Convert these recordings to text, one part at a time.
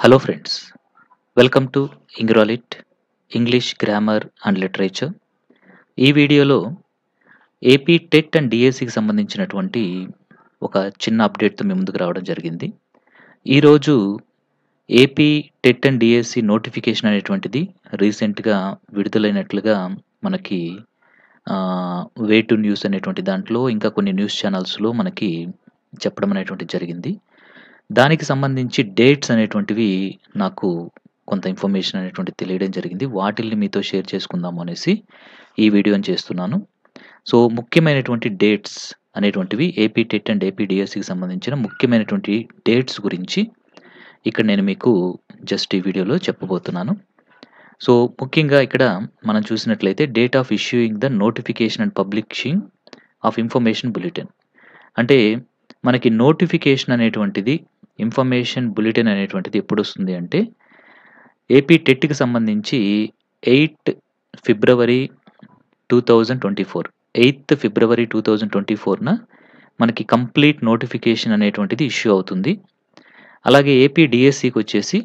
Hello friends, welcome to Ingralit English Grammar and Literature. ఈ వీడియోలో AP TET and డిఎస్సికి సంబంధించినటువంటి ఒక చిన్న అప్డేట్తో మీ ముందుకు రావడం జరిగింది. ఈరోజు AP TET and DSC notification అనేటువంటిది రీసెంట్గా విడుదలైనట్లుగా మనకి వే టు న్యూస్ అనేటువంటి దాంట్లో ఇంకా కొన్ని న్యూస్ ఛానల్స్లో మనకి చెప్పడం అనేటువంటిది జరిగింది. దానికి సంబంధించి డేట్స్ అనేటువంటివి నాకు కొంత ఇన్ఫర్మేషన్ అనేటువంటిది తెలియడం జరిగింది. వాటిల్ని మీతో షేర్ చేసుకుందాము అనేసి ఈ వీడియోని చేస్తున్నాను. సో ముఖ్యమైనటువంటి డేట్స్ అనేటువంటివి ఏపీ టెట్ అండ్ ఏపీ డిఎస్సికి సంబంధించిన ముఖ్యమైనటువంటి డేట్స్ గురించి ఇక్కడ నేను మీకు జస్ట్ ఈ వీడియోలో చెప్పబోతున్నాను. సో ముఖ్యంగా ఇక్కడ మనం చూసినట్లయితే date of issuing the notification and publishing of information bulletin. అంటే మనకి నోటిఫికేషన్ అనేటువంటిది ఇన్ఫర్మేషన్ బులెటిన్ అనేటువంటిది ఎప్పుడు వస్తుంది అంటే ఏపీ టెట్కి సంబంధించి 8 ఫిబ్రవరి 2024 8 ఫిబ్రవరి 2024న మనకి కంప్లీట్ నోటిఫికేషన్ అనేటువంటిది ఇష్యూ అవుతుంది. అలాగే ఏపీ డిఎస్సికి వచ్చేసి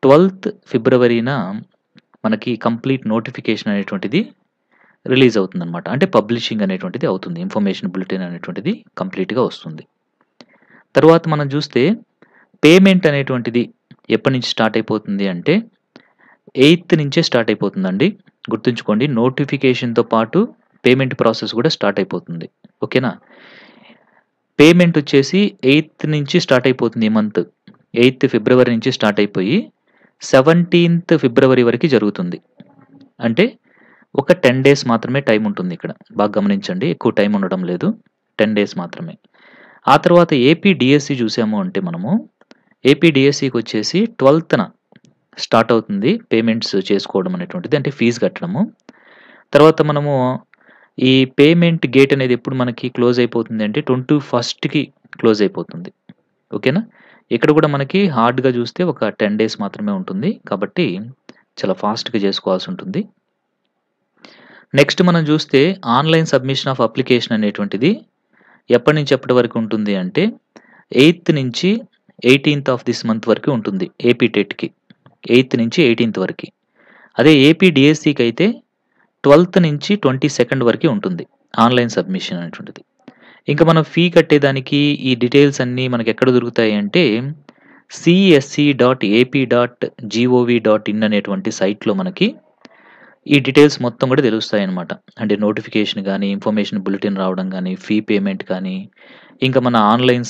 12th ఫిబ్రవరిన మనకి కంప్లీట్ నోటిఫికేషన్ అనేటువంటిది రిలీజ్ అవుతుందన్నమాట. అంటే పబ్లిషింగ్ అనేటువంటిది అవుతుంది. ఇన్ఫర్మేషన్ బులెటిన్ అనేటువంటిది కంప్లీట్గా వస్తుంది. తర్వాత మనం చూస్తే పేమెంట్ అనేటువంటిది ఎప్పటి నుంచి స్టార్ట్ అయిపోతుంది అంటే 8th నుంచే స్టార్ట్ అయిపోతుందండి. గుర్తుంచుకోండి, నోటిఫికేషన్తో పాటు పేమెంట్ ప్రాసెస్ కూడా స్టార్ట్ అయిపోతుంది. ఓకేనా? పేమెంట్ వచ్చేసి 8th నుంచి స్టార్ట్ అయిపోతుంది. ఈ మంత్ 8th ఫిబ్రవరి నుంచి స్టార్ట్ అయిపోయి 17th ఫిబ్రవరి వరకు జరుగుతుంది. అంటే ఒక 10 డేస్ మాత్రమే టైం ఉంటుంది. ఇక్కడ బాగా గమనించండి, ఎక్కువ టైం ఉండడం లేదు, 10 డేస్ మాత్రమే. ఆ తర్వాత ఏపీ డిఎస్సి చూసాము అంటే మనము ఏపీ డిఎస్సికి వచ్చేసి 12th స్టార్ట్ అవుతుంది పేమెంట్స్ చేసుకోవడం అనేటువంటిది, అంటే ఫీజు కట్టడము. తర్వాత మనము ఈ పేమెంట్ గేట్ అనేది ఎప్పుడు మనకి క్లోజ్ అయిపోతుంది అంటే 21st క్లోజ్ అయిపోతుంది. ఓకేనా? ఇక్కడ కూడా మనకి హార్డ్గా చూస్తే ఒక 10 డేస్ మాత్రమే ఉంటుంది, కాబట్టి చాలా ఫాస్ట్గా చేసుకోవాల్సి ఉంటుంది. నెక్స్ట్ మనం చూస్తే ఆన్లైన్ సబ్మిషన్ ఆఫ్ అప్లికేషన్ అనేటువంటిది ఎప్పటి నుంచి ఎప్పటి వరకు ఉంటుంది అంటే 8th నుంచి 18th ఆఫ్ దిస్ మంత్ వరకు ఉంటుంది ఏపీ టెట్కి. 8th నుంచి 18th వరకు. అదే ఏపీ డిఎస్సికి అయితే 12th నుంచి 22nd వరకు ఉంటుంది ఆన్లైన్ సబ్మిషన్ అనేటువంటిది. ఇంకా మనం ఫీ కట్టేదానికి ఈ డీటెయిల్స్ అన్నీ మనకి ఎక్కడ దొరుకుతాయి అంటే csc.ap.gov.in అనేటువంటి సైట్లో మనకి ఈ డీటెయిల్స్ మొత్తం కూడా తెలుస్తాయి అన్నమాట. అంటే నోటిఫికేషన్ కానీ, ఇన్ఫర్మేషన్ బులెటిన్ రావడం కానీ, ఫీ పేమెంట్ కానీ, ఇంకా మన ఆన్లైన్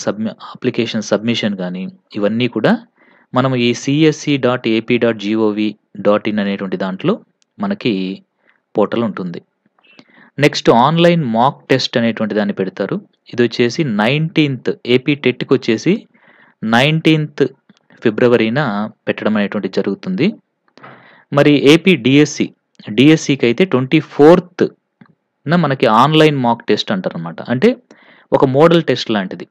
అప్లికేషన్ సబ్మిషన్ కానీ, ఇవన్నీ కూడా మనం ఈ csc.ap.gov.in అనేటువంటి దాంట్లో మనకి పోర్టల్ ఉంటుంది. నెక్స్ట్ ఆన్లైన్ మాక్ టెస్ట్ అనేటువంటి దాన్ని పెడతారు. ఇది వచ్చేసి 19th ఏపీ టెట్కి వచ్చేసి 19th ఫిబ్రవరిన పెట్టడం అనేటువంటి జరుగుతుంది. మరి ఏపీ డిఎస్సికి అయితే 24th మనకి ఆన్లైన్ మాక్ టెస్ట్ అంటారు అనమాట. అంటే ఒక మోడల్ టెస్ట్ లాంటిది,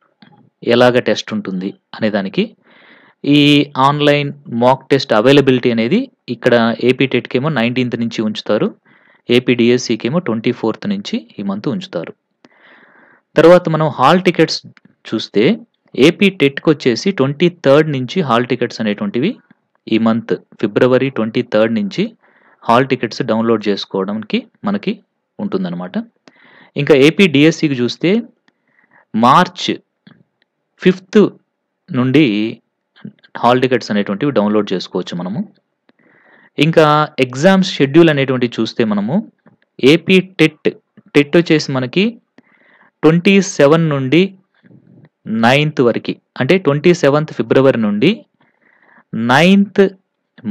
ఎలాగ టెస్ట్ ఉంటుంది అనే దానికి ఈ ఆన్లైన్ మాక్ టెస్ట్ అవైలబిలిటీ అనేది ఇక్కడ ఏపీ టెట్కి ఏమో 19th నుంచి ఉంచుతారు, ఏపీ డిఎస్సికి ఏమో 24th నుంచి ఈ మంత్ ఉంచుతారు. తర్వాత మనం హాల్ టికెట్స్ చూస్తే ఏపీ టెట్కి వచ్చేసి 23rd నుంచి హాల్ టికెట్స్ అనేటువంటివి ఈ మంత్ ఫిబ్రవరి 23rd నుంచి హాల్ టికెట్స్ డౌన్లోడ్ చేసుకోవడానికి మనకి ఉంటుందన్నమాట. ఇంకా ఏపీ డిఎస్సికి చూస్తే మార్చ్ 5th నుండి హాల్ టికెట్స్ అనేటువంటివి డౌన్లోడ్ చేసుకోవచ్చు మనము. ఇంకా ఎగ్జామ్స్ షెడ్యూల్ అనేటువంటివి చూస్తే మనము ఏపీ టెట్ వచ్చేసి మనకి 27 నుండి 9th వరకు, అంటే 27th ఫిబ్రవరి నుండి 9th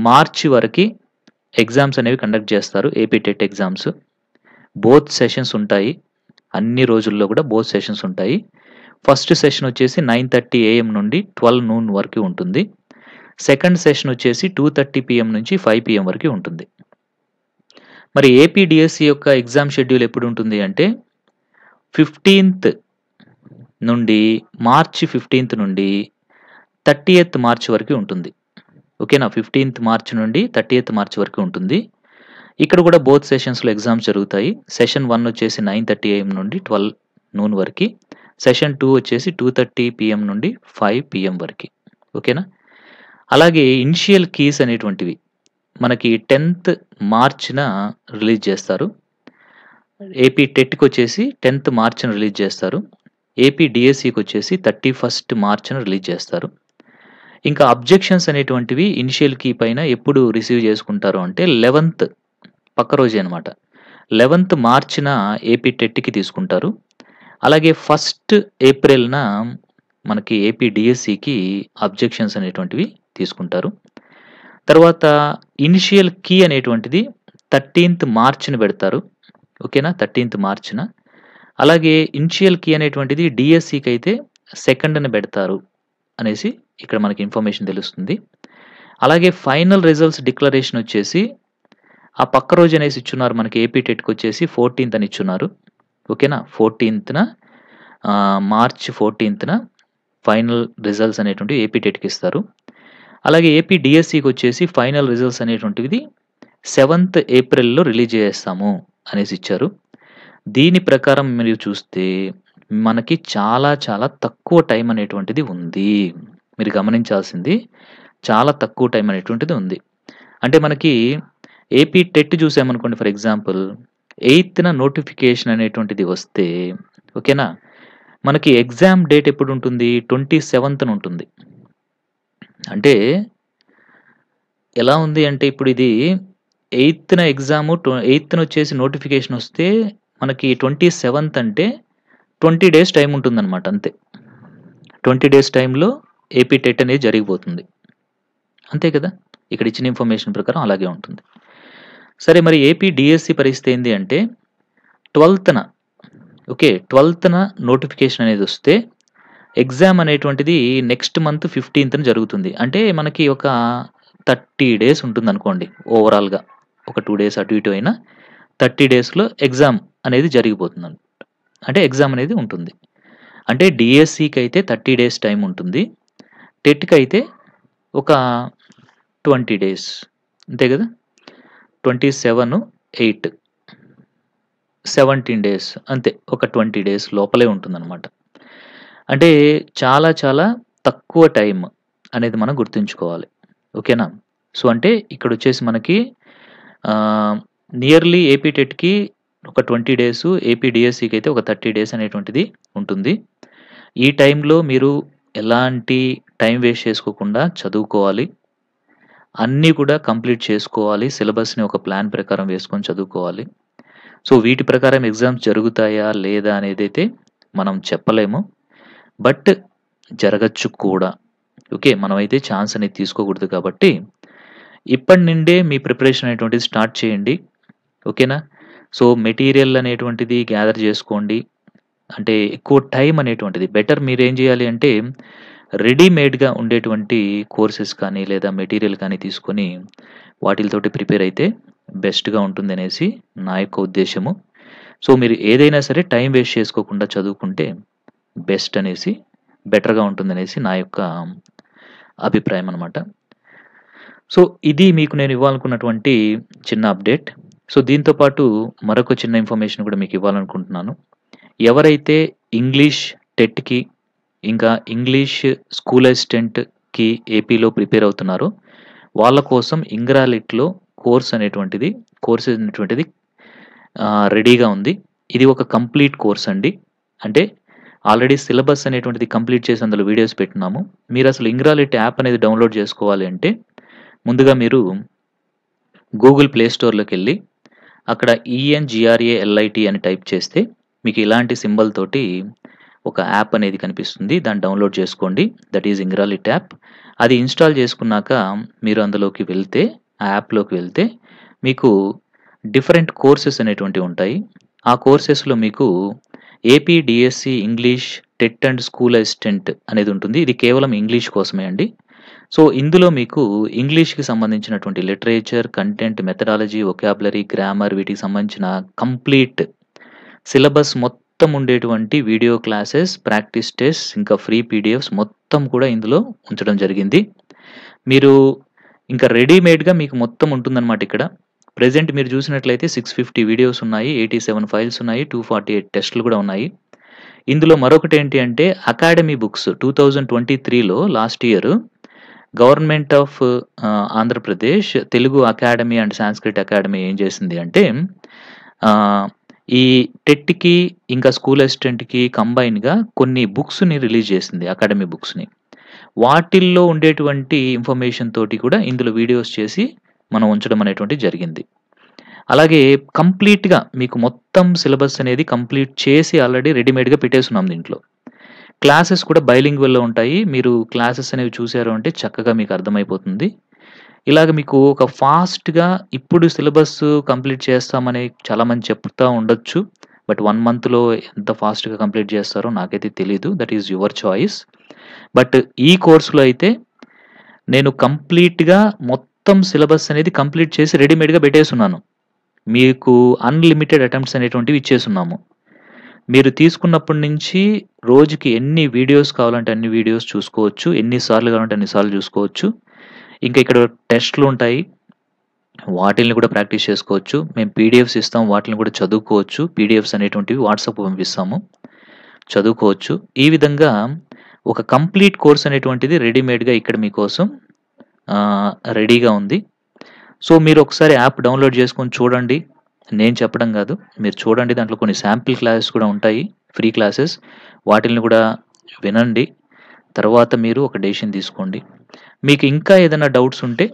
మార్చి వరకు ఎగ్జామ్స్ అనేవి కండక్ట్ చేస్తారు. AP TET exams both sessions ఉంటాయి. అన్ని రోజుల్లో కూడా బోత్ సెషన్స్ ఉంటాయి. ఫస్ట్ సెషన్ వచ్చేసి 9:30 AM నుండి 12 noon వరకు ఉంటుంది. సెకండ్ సెషన్ వచ్చేసి 2:30 PM నుంచి 5 PM వరకు ఉంటుంది. మరి ఏపీ డిఎస్సి యొక్క ఎగ్జామ్ షెడ్యూల్ ఎప్పుడు ఉంటుంది అంటే 15th నుండి మార్చి 15th నుండి 30th మార్చ్ వరకు ఉంటుంది. ఓకేనా? 15th మార్చ్ నుండి 30th మార్చ్ వరకు ఉంటుంది. ఇక్కడ కూడా బోత్ సెషన్స్లో ఎగ్జామ్స్ జరుగుతాయి. సెషన్ 1 వచ్చేసి 9:30 AM నుండి 12 noon వరకు, సెషన్ 2 వచ్చేసి 2:30 PM నుండి 5 PM వరకు. ఓకేనా? అలాగే ఇనిషియల్ కీస్ అనేటువంటివి మనకి 10th మార్చ్‌న రిలీజ్ చేస్తారు. ఏపీ టెట్‌కొచ్చేసి 10th మార్చ్‌న రిలీజ్ చేస్తారు. ఏపీ డీఎస్సీకొచ్చేసి 31st మార్చ్‌న రిలీజ్ చేస్తారు. ఇంకా అబ్జెక్షన్స్ అనేటువంటివి ఇనిషియల్ కీ పైన ఎప్పుడు రిసీవ్ చేసుకుంటారు అంటే 11th పక్క రోజే అనమాట. 11th మార్చ్‌న ఏపీ టెట్‌కి తీసుకుంటారు. అలాగే 1st ఏప్రిల్‌న మనకి ఏపీ డీఎస్సీకి అబ్జెక్షన్స్ అనేటువంటివి తీసుకుంటారు. తర్వాత ఇనిషియల్ కీ అనేటువంటిది 13th మార్చ్‌న పెడతారు. ఓకేనా? 13th మార్చ్‌న. అలాగే ఇనిషియల్ కీ అనేటువంటిది డీఎస్సీకైతే 2న పెడతారు అనేసి ఇక్కడ మనకి ఇన్ఫర్మేషన్ తెలుస్తుంది. అలాగే ఫైనల్ రిజల్ట్స్ డిక్లరేషన్ వచ్చేసి ఆ పక్క రోజు అనేసి ఇచ్చున్నారు మనకి ఏపీ టెట్‌కొచ్చేసి 14th అని ఇచ్చున్నారు. ఓకేనా? 14థ్‌న మార్చ్ 14థ్‌న ఫైనల్ రిజల్ట్స్ అనేటువంటివి ఏపీ టెట్‌కి ఇస్తారు. అలాగే ఏపీ డీఎస్సీకొచ్చేసి ఫైనల్ రిజల్ట్స్ అనేటువంటిది 7th ఏప్రిల్‌లో రిలీజ్ చేస్తాము అనేసి ఇచ్చారు. దీని ప్రకారం మీరు చూస్తే మనకి చాలా చాలా తక్కువ టైం అనేటువంటిది ఉంది. మీరు గమనించాల్సింది చాలా తక్కువ టైం అనేటువంటిది ఉంది. అంటే మనకి ఏపీ టెట్ చూసామనుకోండి ఫర్ ఎగ్జాంపుల్ 8థ్‌న నోటిఫికేషన్ అనేటువంటిది వస్తే ఓకేనా? మనకి ఎగ్జామ్ డేట్ ఎప్పుడుంటుంది? 27థ్‌న ఉంటుంది. అంటే ఎలా ఉంది అంటే ఇప్పుడు ఇది 8థ్‌న ఎగ్జాము 8థ్‌న వచ్చేసి నోటిఫికేషన్ వస్తే మనకి 27th అంటే 20 డేస్ టైం ఉంటుందన్నమాట అంతే. 20 డేస్ టైంలో ఏపీ టెట్ అనేది జరిగిపోతుంది. అంతే కదా! ఇక్కడ ఇచ్చిన ఇన్ఫర్మేషన్ ప్రకారం అలాగే ఉంటుంది. సరే మరి ఏపీ డీఎస్సీ పరిస్థితి ఏంది అంటే 12థ్‌న ఓకే. 12థ్‌న నోటిఫికేషన్ అనేది వస్తే ఎగ్జామ్ అనేటువంటిది నెక్స్ట్ మంత్ 15థ్‌న జరుగుతుంది. అంటే మనకి ఒక 30 డేస్ ఉంటుందనుకోండి ఓవరాల్‌గా. ఒక 2 డేస్ అటు ఇటు అయినా 30 డేస్‌లో ఎగ్జామ్ అనేది జరిగిపోతుందన్నమాట. అంటే ఎగ్జామ్ అనేది ఉంటుంది. అంటే డీఎస్సీకైతే 30 డేస్ టైం ఉంటుంది. టెట్‌కైతే ఒక 20 డేస్ అంతే కదా! 27, 8 17 డేస్ అంతే. ఒక 20 డేస్ లోపలే ఉంటుందన్నమాట. అంటే చాలా చాలా తక్కువ టైం అనేది మనం గుర్తుంచుకోవాలి. ఓకేనా? సో, అంటే ఇక్కడొచ్చేసి మనకి నియర్లీ ఏపీ టెట్‌కి ఒక 20 డేసు, ఏపీ డీఎస్సీకి అయితే ఒక 30 డేస్ అనేటువంటిది ఉంటుంది. ఈ టైంలో మీరు ఎలాంటి టైం వేస్ట్ చేసుకోకుండా చదువుకోవాలి. అన్నీ కూడా కంప్లీట్ చేసుకోవాలి. సిలబస్‌ని ఒక ప్లాన్ ప్రకారం వేసుకొని చదువుకోవాలి. సో, వీటి ప్రకారం ఎగ్జామ్స్ జరుగుతాయా? లేదా? అనేదైతే మనం చెప్పలేము. బట్ జరగచ్చు కూడా. ఓకే. మనమైతే ఛాన్స్ అనేది తీసుకోకూడదు కాబట్టి ఇప్పటి నుండే మీ ప్రిపరేషన్ అనేటువంటిది స్టార్ట్ చేయండి. ఓకేనా? సో, మెటీరియల్ అనేటువంటిది గ్యాదర్ చేసుకోండి. అంటే ఎక్కువ టైం అనేటువంటిది బెటర్ మీరేం చేయాలి అంటే రెడీమేడ్‌గా ఉండేటువంటి కోర్సెస్ కానీ లేదా మెటీరియల్ కానీ తీసుకొని వాటిలతోటి ప్రిపేర్ అయితే బెస్ట్‌గా ఉంటుందనేసి నా యొక్క ఉద్దేశ్యము. సో, మీరు ఏదైనా సరే టైం వేస్ట్ చేసుకోకుండా చదువుకుంటే బెస్ట్ అనేసి బెటర్‌గా ఉంటుందనేసి నా యొక్క అభిప్రాయం అనమాట. సో, ఇది మీకు నేను ఇవ్వాలనుకున్నటువంటి చిన్న అప్డేట్. సో, దీంతో పాటు మరొక చిన్న ఇన్ఫర్మేషన్ కూడా మీకు ఇవ్వాలనుకుంటున్నాను. ఎవరైతే ఇంగ్లీష్ టెట్‌కి ఇంకా ఇంగ్లీష్ స్కూల్ అసిస్టెంట్‌కి ఏపీలో ప్రిపేర్ అవుతున్నారో వాళ్ళ కోసం ఇంగ్రాలిట్‌లో కోర్స్ అనేటువంటిది రెడీగా ఉంది. ఇది ఒక కంప్లీట్ కోర్స్ అండి. అంటే ఆల్రెడీ సిలబస్ అనేటువంటిది కంప్లీట్ చేసి అందులో వీడియోస్ పెట్టినాము. మీరసలు ఇంగ్రాలిట్ యాప్ అనేది డౌన్‌లోడ్ చేసుకోవాలి అంటే ముందుగా మీరు గూగుల్ ప్లే స్టోర్‌లోకెళ్ళి అక్కడ ENGRALIT అని టైప్ చేస్తే మీకు ఇలాంటి సింబల్ తోటి ఒక యాప్ అనేది కనిపిస్తుంది. దాన్ని డౌన్‌లోడ్ చేసుకోండి. దట్ ఈజ్ ఇంగ్రాలిట్ యాప్. అది ఇన్‌స్టాల్ చేసుకున్నాక మీరు అందులోకి వెళ్తే ఆ యాప్‌లోకి వెళ్తే మీకు డిఫరెంట్ కోర్సెస్ అనేటువంటివి ఉంటాయి. ఆ కోర్సెస్‌లో మీకు AP DSC English TET and school assistant అనేది ఉంటుంది. ఇది కేవలం ఇంగ్లీష్ కోసమే అండి. సో, ఇందులో మీకు ఇంగ్లీష్‌కి సంబంధించినటువంటి literature, content, methodology, vocabulary, grammar వీటికి సంబంధించిన కంప్లీట్ సిలబస్ మొత్తం ఉండేటువంటి వీడియో క్లాసెస్, ప్రాక్టీస్ టెస్ట్స్ ఇంకా ఫ్రీ పీడిఎఫ్స్ మొత్తం కూడా ఇందులో ఉంచడం జరిగింది. మీరు ఇంకా రెడీమేడ్‌గా మీకు మొత్తం ఉంటుందన్నమాట ఇక్కడ. ప్రెజెంట్ మీరు చూసినట్లయితే 650 వీడియోస్ ఉన్నాయి. 87 ఫైల్స్ ఉన్నాయి. 248 టెస్ట్‌లు కూడా ఉన్నాయి. ఇందులో మరొకటేంటి అంటే అకాడమీ బుక్స్ 2023లో last year government of Andhra Pradesh Telugu academy and Sanskrit academy ఏం చేసింది అంటే ఆహ్, ఈ టెట్‌కి ఇంకా స్కూల్ అసిస్టెంట్‌కి కంబైన్‌గా కొన్ని బుక్స్‌ని రిలీజ్ చేసింది. అకాడమీ బుక్స్‌ని. వాటిల్లో ఉండేటువంటి ఇన్ఫర్మేషన్ తోటి కూడా ఇందులో వీడియోస్ చేసి మనం ఉంచడం అనేటువంటిది జరిగింది. అలాగే కంప్లీట్‌గా మీకు మొత్తం సిలబస్ అనేది కంప్లీట్ చేసి ఆల్రెడీ రెడీమేడ్‌గా పెట్టేసున్నాం దీంట్లో. క్లాసెస్ కూడా బైలింగ్వల్‌లో ఉంటాయి. మీరు క్లాసెస్ అనేవి చూసారు అంటే చక్కగా మీకు అర్థమైపోతుంది. ఇలాగ మీకు ఒక ఫాస్ట్‌గా ఇప్పుడు సిలబస్ కంప్లీట్ చేస్తామని చాలామంది చెప్తా ఉండొచ్చు. బట్ 1 మంత్‌లో ఎంత ఫాస్ట్‌గా కంప్లీట్ చేస్తారో నాకైతే తెలీదు. That is your choice. But ఈ కోర్స్‌లో అయితే నేను కంప్లీట్‌గా మొత్తం సిలబస్ అనేది కంప్లీట్ చేసి రెడీమేడ్‌గా పెట్టేసున్నాను. మీకు అన్‌లిమిటెడ్ అటెంప్ట్స్ అనేటువంటివి ఇచ్చేసున్నాము. మీరు తీసుకున్నప్పటి నుంచి రోజుకి ఎన్ని వీడియోస్ కావాలంటే అన్ని వీడియోస్ చూసుకోవచ్చు. ఎన్ని సార్లు కావాలంటే అన్ని సార్లు చూసుకోవచ్చు. ఇంకా ఇక్కడ టెస్ట్‌లుంటాయి. వాటిల్ని కూడా ప్రాక్టీస్ చేసుకోవచ్చు. మేము పీడీఎఫ్స్ ఇస్తాం. వాటిల్ని కూడా చదువుకోవచ్చు. పీడీఎఫ్స్ అనేటువంటివి వాట్సాప్ పంపిస్తాము. చదువుకోవచ్చు. ఈ విధంగా ఒక కంప్లీట్ కోర్స్ అనేటువంటిది రెడీమేడ్‌గా ఇక్కడ మీకోసం రెడీగా ఉంది. సో, మీరు ఒకసారి యాప్ డౌన్‌లోడ్ చేసుకొని చూడండి. నేను చెప్పడం గాదు. మీరు చూడండి. దాంట్లో కొన్ని శాంపిల్ క్లాసెస్ కూడా ఉంటాయి. Free classes. వాటిల్ని కూడా వినండి. తర్వాత మీరు ఒక డెసిషన్ తీసుకోండి. మీకు ఇంకా ఏదైనా డౌట్స్ ఉంటే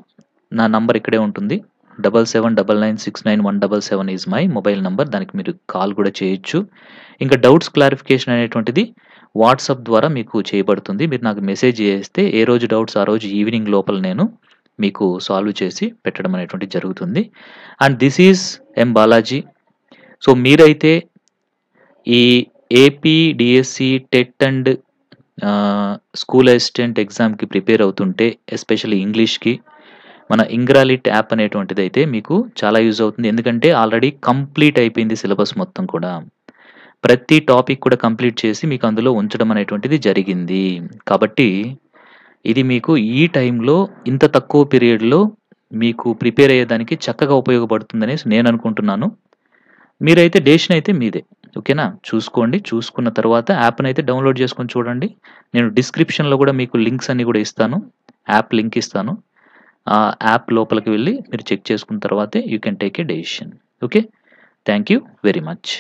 నా నంబర్ ఇక్కడే ఉంటుంది. 7799969177 ఈజ్ మై మొబైల్ నంబర్. దానికి మీరు కాల్ కూడా చేయొచ్చు. ఇంకా డౌట్స్ క్లారిఫికేషన్ అనేటువంటిది వాట్సాప్ ద్వారా మీకు చేయబడుతుంది. మీరు నాకు మెసేజ్ చేస్తే ఏ రోజు డౌట్స్ ఆ రోజు ఈవినింగ్ లోపల నేను మీకు సాల్వ్ చేసి పెట్టడం అనేటువంటిది జరుగుతుంది. And this is M. Balaji. So, మీరైతే ఈ AP, DSC, TET and school assistant ఎగ్జామ్‌కి ప్రిపేర్ అవుతుంటే ఎస్పెషల్లీ ఇంగ్లీష్‌కి మన ఇంగ్రాలిట్ యాప్ అనేటువంటిదైతే మీకు చాలా యూజ్ అవుతుంది. ఎందుకంటే ఆల్రెడీ కంప్లీట్ అయిపోయింది సిలబస్ మొత్తం కూడా. ప్రతి టాపిక్ కూడా కంప్లీట్ చేసి మీకు అందులో ఉంచడం అనేటువంటిది జరిగింది. కాబట్టి ఇది మీకు ఈ టైంలో ఇంత తక్కువ పీరియడ్‌లో మీకు ప్రిపేర్ అయ్యేదానికి చక్కగా ఉపయోగపడుతుందనేసి నేననుకుంటున్నాను. మీరైతే డెసిషన్ అయితే మీదే. ఓకేనా? చూసుకోండి. చూసుకున్న తర్వాత యాప్‌నైతే డౌన్‌లోడ్ చేసుకొని చూడండి. నేను డిస్క్రిప్షన్‌లో కూడా మీకు లింక్స్ అన్నీ కూడా ఇస్తాను. యాప్ లింక్ ఇస్తాను. ఆ యాప్ లోపలికి వెళ్లి మీరు చెక్ చేసుకున్న తర్వాతే you can take a decision. Okay. Thank you very much.